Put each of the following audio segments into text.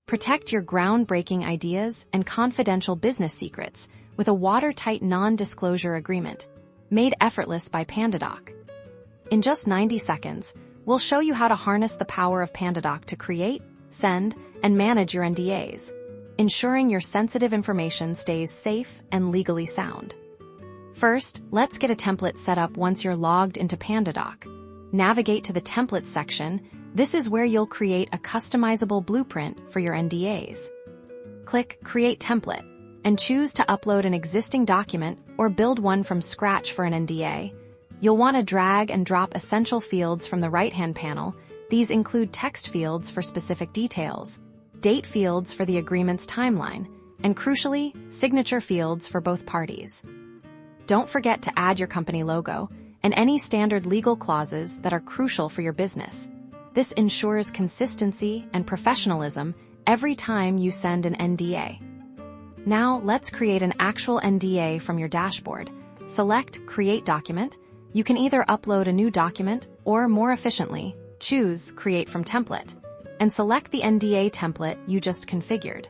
Protect your groundbreaking ideas and confidential business secrets with a watertight non-disclosure agreement, made effortless by Pandadoc. In just 90 seconds, we'll show you how to harness the power of Pandadoc to create, send, and manage your NDAs, ensuring your sensitive information stays safe and legally sound. First, let's get a template set up once you're logged into Pandadoc. Navigate to the Templates section. This is where you'll create a customizable blueprint for your NDAs. Click Create Template and choose to upload an existing document or build one from scratch for an NDA. You'll want to drag and drop essential fields from the right-hand panel. These include text fields for specific details, date fields for the agreement's timeline, and crucially, signature fields for both parties. Don't forget to add your company logo and any standard legal clauses that are crucial for your business. This ensures consistency and professionalism every time you send an NDA. Now, let's create an actual NDA from your dashboard. Select Create Document. You can either upload a new document or, more efficiently, choose Create from Template and select the NDA template you just configured.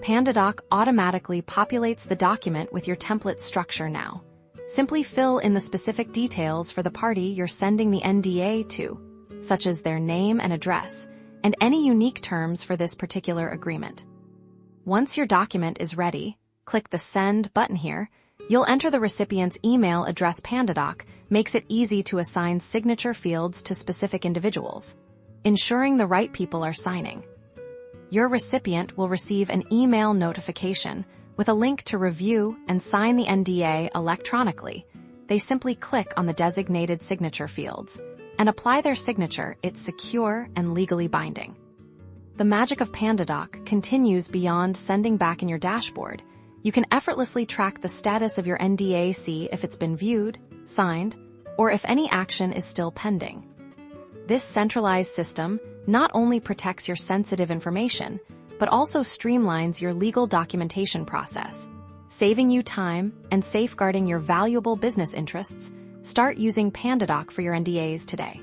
Pandadoc automatically populates the document with your template structure now. Simply fill in the specific details for the party you're sending the NDA to, such as their name and address, and any unique terms for this particular agreement. Once your document is ready, click the Send button here. You'll enter the recipient's email address. Pandadoc makes it easy to assign signature fields to specific individuals, ensuring the right people are signing. Your recipient will receive an email notification with a link to review and sign the NDA electronically. They simply click on the designated signature fields and apply their signature. It's secure and legally binding. The magic of Pandadoc continues beyond sending back in your dashboard. You can effortlessly track the status of your NDA, see if it's been viewed, signed, or if any action is still pending. This centralized system not only protects your sensitive information, but also streamlines your legal documentation process, saving you time and safeguarding your valuable business interests. Start using Pandadoc for your NDAs today.